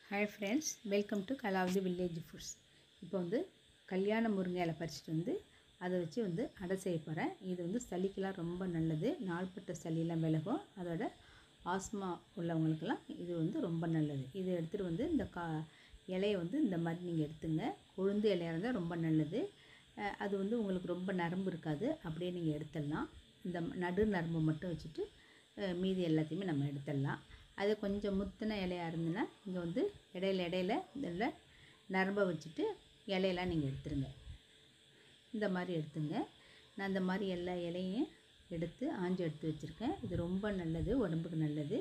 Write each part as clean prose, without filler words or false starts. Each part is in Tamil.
Hi friends, welcome to Kalavathi village foods. இப்போ வந்து கல்யாண முருங்கை இலை பறிச்சிட்டு அதை வச்சு அடை செய்ய போகிறேன். இது சளிக்கெலாம் ரொம்ப நல்லது. நாள்பட்ட சளியெல்லாம் விலகும். அதோட ஆஸ்மா உள்ளவங்களுக்கெல்லாம் இது ரொம்ப நல்லது. இதை எடுத்துகிட்டு இந்த இலையை இந்த மாதிரி நீங்கள் எடுத்துங்க. கொழுந்து இலையாக இருந்தால் ரொம்ப நல்லது. அது உங்களுக்கு ரொம்ப நரம்பு இருக்காது, அப்படியே நீங்கள் எடுத்துடலாம். இந்த நடு நரம்பு மட்டும் வச்சுட்டு மீதி எல்லாத்தையுமே நம்ம எடுத்துடலாம். அது கொஞ்சம் முத்தின இலையாக இருந்துன்னா இங்கே இடையில இதில் நரம்பை வச்சுட்டு இலையெல்லாம் நீங்கள் எடுத்துருங்க. இந்த மாதிரி எடுத்துங்க. நான் இந்த மாதிரி எல்லா இலையும் எடுத்து ஆஞ்சி எடுத்து வச்சுருக்கேன். இது ரொம்ப நல்லது, உடம்புக்கு நல்லது.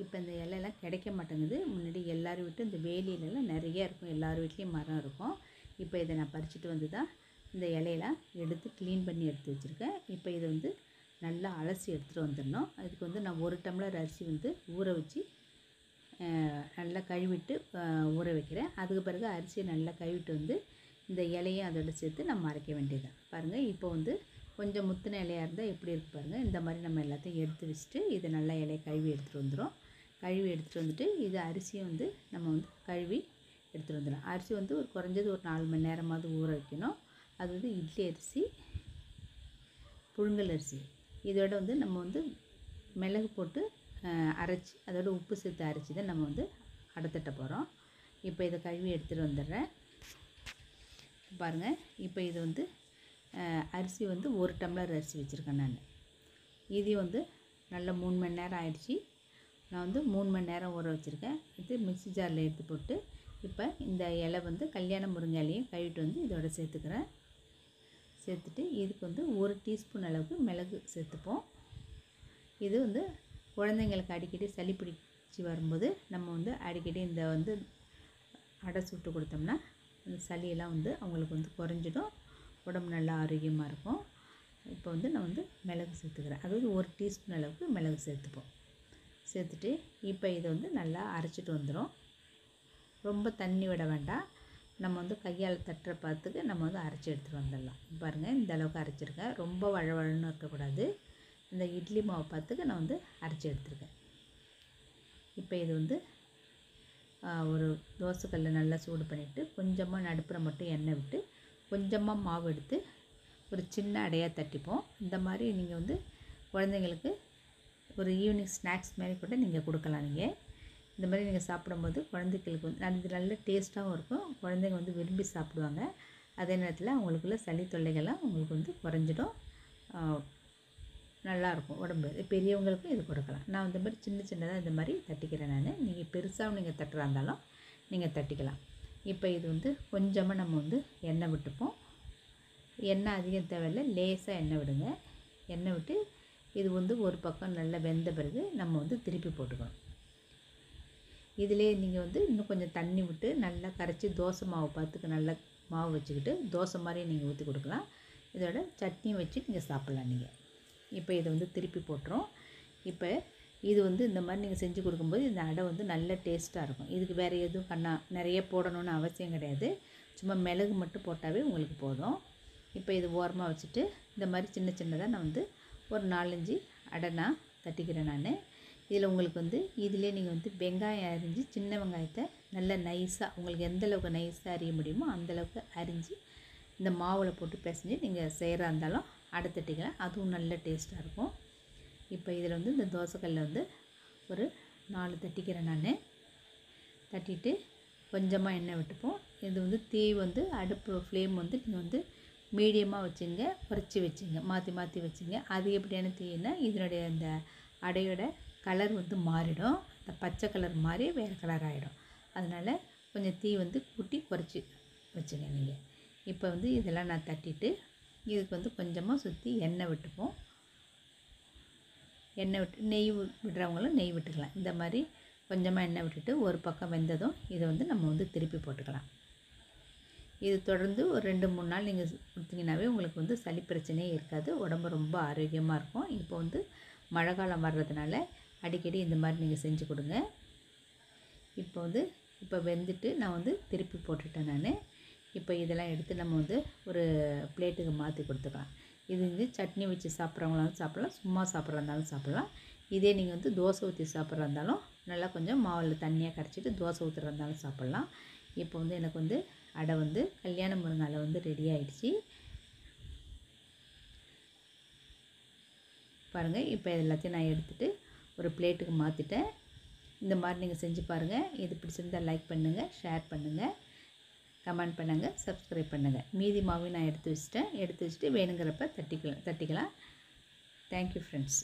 இப்போ இந்த இலையெல்லாம் கிடைக்க மாட்டேங்குது. முன்னாடி எல்லோரும் வீட்டு இந்த வேலியிலலாம் நிறைய இருக்கும், எல்லார் வீட்லேயும் மரம் இருக்கும். இப்போ இதை நான் பறிச்சுட்டு தான் இந்த இலையெல்லாம் எடுத்து க்ளீன் பண்ணி எடுத்து வச்சுருக்கேன். இப்போ இதை நல்லா அலசி எடுத்துகிட்டு வந்துடணும். அதுக்கு நான் 1 டம்ளர் அரிசி ஊற வச்சு நல்லா கழுவிட்டு ஊற வைக்கிறேன். அதுக்கு பிறகு அரிசியை நல்லா கழுவிட்டு இந்த இலையும் அதோடு சேர்த்து நம்ம அரைக்க வேண்டியதுதான். பாருங்கள், இப்போ கொஞ்சம் முத்தின இலையாக இருந்தால் எப்படி இருக்குது பாருங்கள். இந்த மாதிரி நம்ம எல்லாத்தையும் எடுத்து வச்சுட்டு இதை நல்லா இலையை கழுவி எடுத்துகிட்டு வந்துடும். கழுவி எடுத்துகிட்டு வந்துட்டு இது அரிசியும் நம்ம கழுவி எடுத்துகிட்டு வந்துடலாம். அரிசி ஒரு குறைஞ்சது ஒரு 4 மணி நேரமாவது ஊற வைக்கணும். அது இட்லி அரிசி, புழுங்கல் அரிசி. இதோட நம்ம மிளகு போட்டு அரைச்சி அதோட உப்பு சேர்த்து அரைச்சி தான் நம்ம அடை தட்ட போகிறோம். இப்போ இதை கழுவி எடுத்துகிட்டு வந்துடுறேன். பாருங்கள், இப்போ இது அரிசி 1 டம்ளர் அரிசி வச்சுருக்கேன் நான். இது நல்லா 3 மணி நேரம் ஆயிடுச்சு. நான் 3 மணி நேரம் ஊற வச்சுருக்கேன். இது மிக்ஸி ஜாரில் எடுத்து போட்டு இப்போ இந்த இலை கல்யாண முருங்கை இலையும் கழுவிட்டு இதோட சேர்த்துக்கிறேன். சேர்த்துட்டு இதுக்கு 1 டீஸ்பூன் அளவுக்கு மிளகு சேர்த்துப்போம். இது குழந்தைங்களுக்கு அடிக்கடி சளி பிடிச்சி வரும்போது நம்ம அடிக்கடி இந்த அடை சுட்டு கொடுத்தோம்னா அந்த சளியெல்லாம் அவங்களுக்கு குறைஞ்சிடும். உடம்பு நல்லா ஆரோக்கியமாக இருக்கும். இப்போ நான் மிளகு சேர்த்துக்கிறேன். அதாவது 1 டீஸ்பூன் அளவுக்கு மிளகு சேர்த்துப்போம். சேர்த்துட்டு இப்போ இதை நல்லா அரைச்சிட்டு வந்துடும். ரொம்ப தண்ணி விட வேண்டாம். நம்ம கையால் தட்டுற பார்த்துக்கு நம்ம அரைச்சி எடுத்துகிட்டு வந்துடலாம். பாருங்கள், இந்த அளவுக்கு அரைச்சிருக்கேன். ரொம்ப வழவழன்னு இருக்கக்கூடாது. இந்த இட்லி மாவு பார்த்துக்கு நான் அரைச்சி எடுத்துருக்கேன். இப்போ இது ஒரு தோசைக்கல்லை நல்லா சூடு பண்ணிவிட்டு கொஞ்சமாக நடுப்புற மட்டும் எண்ணெய் விட்டு கொஞ்சமாக மாவு எடுத்து ஒரு சின்ன அடையாக தட்டிப்போம். இந்த மாதிரி நீங்கள் குழந்தைங்களுக்கு ஒரு ஈவினிங் ஸ்நாக்ஸ் மாதிரி கூட நீங்கள் கொடுக்கலாம். நீங்கள் இந்த மாதிரி நீங்கள் சாப்பிடும்போது குழந்தைகளுக்கு அது நல்ல டேஸ்ட்டாகவும் இருக்கும். குழந்தைங்க விரும்பி சாப்பிடுவாங்க. அதே நேரத்தில் அவங்களுக்குள்ள சளி தொல்லைகள்லாம் உங்களுக்கு குறைஞ்சிடும். நல்லாயிருக்கும் உடம்பு. பெரியவங்களுக்கும் இது கொடுக்கலாம். நான் இந்த மாதிரி சின்னதாக இந்த மாதிரி தட்டிக்கிறேன் நான். நீங்கள் பெருசாகவும் நீங்கள் தட்டுறா இருந்தாலும் நீங்கள் தட்டிக்கலாம். இப்போ இது கொஞ்சமாக நம்ம எண்ணெய் விட்டுப்போம். எண்ணெய் அதிகம் தேவையில்லை, லேசாக எண்ணெய் விடுங்க. எண்ணெய் விட்டு இது ஒரு பக்கம் நல்லா வெந்த பிறகு நம்ம திருப்பி போட்டுக்கணும். இதிலே நீங்கள் இன்னும் கொஞ்சம் தண்ணி விட்டு நல்லா கரைச்சி தோசை மாவு பார்த்துக்கு நல்லா மாவு வச்சுக்கிட்டு தோசை மாதிரி நீங்கள் ஊற்றி கொடுக்கலாம். இதோட சட்னியும் வச்சு நீங்கள் சாப்பிட்லாம். நீங்கள் இப்போ இதை திருப்பி போட்டுரும். இப்போ இது இந்த மாதிரி நீங்கள் செஞ்சு கொடுக்கும்போது இந்த அடை நல்ல டேஸ்ட்டாக இருக்கும். இதுக்கு வேறு எதுவும் நிறைய போடணும்னு அவசியம் கிடையாது. சும்மா மிளகு மட்டும் போட்டாவே உங்களுக்கு போதும். இப்போ இது ஓரமாக வச்சுட்டு இந்த மாதிரி சின்னதாக நான் ஒரு 4-5 அடை நான் தட்டிக்கிறேன் நான். இதில் உங்களுக்கு இதிலே நீங்கள் வெங்காயம் அரிஞ்சு சின்ன வெங்காயத்தை நல்ல நைஸாக உங்களுக்கு எந்தளவுக்கு நைஸாக அறிய முடியுமோ அந்தளவுக்கு அரிஞ்சு இந்த மாவில் போட்டு பிசைஞ்சு நீங்கள் செய்கிறா இருந்தாலும் அடை தட்டிக்கலாம். அதுவும் நல்ல டேஸ்ட்டாக இருக்கும். இப்போ இதில் இந்த தோசைக்கல்லில் ஒரு 4 தட்டிக்கிறேன் நான். தட்டிட்டு கொஞ்சமாக எண்ணெய் விட்டுப்போம். இது தீ அடுப்பு ஃப்ளேம் நீங்கள் மீடியமாக வச்சுங்க, குறைச்சி வச்சுங்க, மாற்றி வச்சுங்க. அதிகப்படியான தீயினா இதனுடைய அந்த அடையோட கலர் மாறிடும். இந்த பச்சை கலர் மாறி வேறு கலர் ஆகிடும். அதனால் கொஞ்சம் தீ கூட்டி குறைச்சி வச்சுங்க நீங்கள். இப்போ இதெல்லாம் நான் தட்டிட்டு இதுக்கு கொஞ்சமாக சுற்றி எண்ணெய் விட்டுப்போம். எண்ணெய் விட்டு நெய் விடுறவங்களும் நெய் விட்டுக்கலாம். இந்த மாதிரி கொஞ்சமாக எண்ணெய் விட்டுட்டு ஒரு பக்கம் வெந்ததும் இதை நம்ம திருப்பி போட்டுக்கலாம். இது தொடர்ந்து ஒரு 2-3 நாள் நீங்கள் கொடுத்தீங்கன்னாவே உங்களுக்கு சளி பிரச்சனையே இருக்காது. உடம்பு ரொம்ப ஆரோக்கியமாக இருக்கும். இப்போ மழை காலம் வர்றதுனால அடிக்கடி இந்த மாதிரி நீங்கள் செஞ்சு கொடுங்க. இப்போ வெந்துட்டு நான் திருப்பி போட்டுட்டேன் நான். இப்போ இதெல்லாம் எடுத்து நம்ம ஒரு பிளேட்டுக்கு மாற்றி கொடுத்துக்கலாம். இது சட்னி வச்சு சாப்பிட்றவங்களாலும் சாப்பிட்லாம், சும்மா சாப்பிட்றா இருந்தாலும் சாப்பிட்லாம். இதே நீங்கள் தோசை ஊற்றி சாப்பிட்றா இருந்தாலும் நல்லா கொஞ்சம் மாவில் தண்ணியாக கரைச்சிட்டு தோசை ஊற்றுறதாலும் சாப்பிட்லாம். இப்போ வந்து எனக்கு வந்து அடை வந்து கல்யாண முருங்கை அடை வந்து ரெடி ஆகிடுச்சி. பாருங்கள், இப்போ எல்லாத்தையும் நான் எடுத்துகிட்டு ஒரு பிளேட்டுக்கு மாற்றிட்டேன். இந்த மாதிரி நீங்கள் செஞ்சு பாருங்கள். இது பிடிச்சிருந்தால் லைக் பண்ணுங்கள், ஷேர் பண்ணுங்கள், கமெண்ட் பண்ணுங்கள், சப்ஸ்கிரைப் பண்ணுங்கள். மீதி மாவையும் நான் எடுத்து வச்சுட்டு வேணுங்கிறப்ப தட்டிக்கலாம். Thank you friends.